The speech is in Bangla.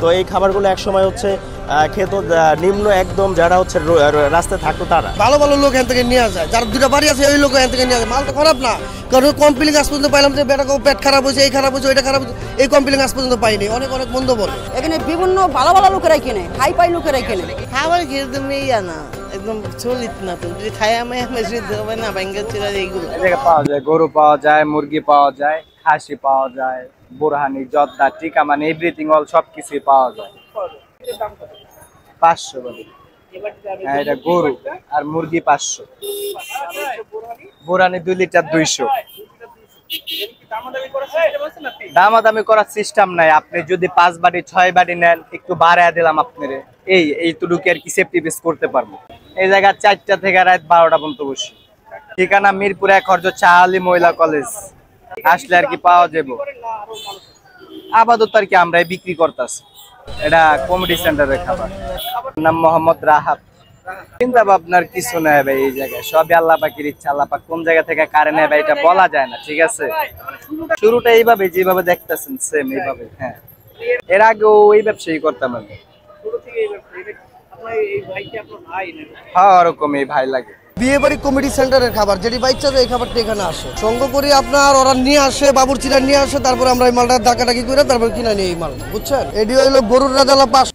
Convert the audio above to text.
তো এই খাবারগুলো একসময় হচ্ছে খেত নিম্ন একদম যারা হচ্ছে রাস্তায় থাকতো তারা। ভালো ভালো লোক এখান থেকে নিয়ে যায়, যার দুটা বাড়ি আছে ওই লোক এখান থেকে নিয়ে যায়। মাল তো খারাপ না, কারণ কমপ্লেন আজ পর্যন্ত পাইলাম যে বেটা পেট খারাপ হয়েছে, এই খারাপ হয়েছে, ওইটা খারাপ হয়েছে, এই কমপ্লেন আজ পর্যন্ত পাইনি। অনেক অনেক মন্দ বলে। এখানে বিভিন্ন ভালো ভালো লোকেরাই কেনে, হাই ফাই লোকেরাই কেনে। খাবার খেয়ে তুমি না একদম চলিত না, তো যদি খাই আমি হবে না ব্যাঙ্গের চিরা এইগুলো পাওয়া যায়। গরু পাওয়া যায়, মুরগি পাওয়া যায়, খাসি পাওয়া যায়, বোরহানি, জর্দা, টিকা, মানে এভরিথিং অল সবকিছুই পাওয়া যায়। 500 বলে। হ্যাঁ, এটা গরু আর মুরগি 500। বোরহানি 2 লিটার 200। দামাদামি করার সিস্টেম নাই। আপনি যদি 5 বাটি 6 বাটি নেন একটু বাড়ায় দিলাম আপনারে, এইটুকু আর কি সেফটি বেস করতে পারবো। এই জায়গা 4টা থেকে রাত 12টা পর্যন্ত বসি। ঠিকানা মিরপুর 1 হরজ চাহালি মহিলা কলেজ। আসলে আর কি পাওয়া যাবো। আপাতত আর কি আমরাই বিক্রি করতেছি। এটা কমেডি সেন্টারের খাবার। নাম মোহাম্মদ রাহাত। চিন্তা ভাবনার কিছু নেই ভাই, এই জায়গায় সবই আল্লাহ পাকের ইচ্ছা। আল্লাহ পাক কোন জায়গা থেকে কারে নেয় ভাই এটা বলা যায় না, ঠিক আছে। শুরুটা এইভাবে যেভাবে দেখতেছেন সেম এইভাবে। হ্যাঁ, এর আগেও এই ব্যবসায়ী করতাম আমি। হ্যাঁ, ওরকম এই ভাই লাগে। বিয়ে বাড়ি কমিটি সেন্টারের খাবার যেটি বাইচ্ছা এই খাবারটা এখানে আসে সঙ্গ করি আপনার, ওরা নিয়ে আসে, বাবুরচিরা নিয়ে আসে, তারপর আমরা এই মালটা ডাকাডাকি করে তারপর কিনে নিই এই মাল, বুঝছেন। এটি হইলো গরুর রাজালা 5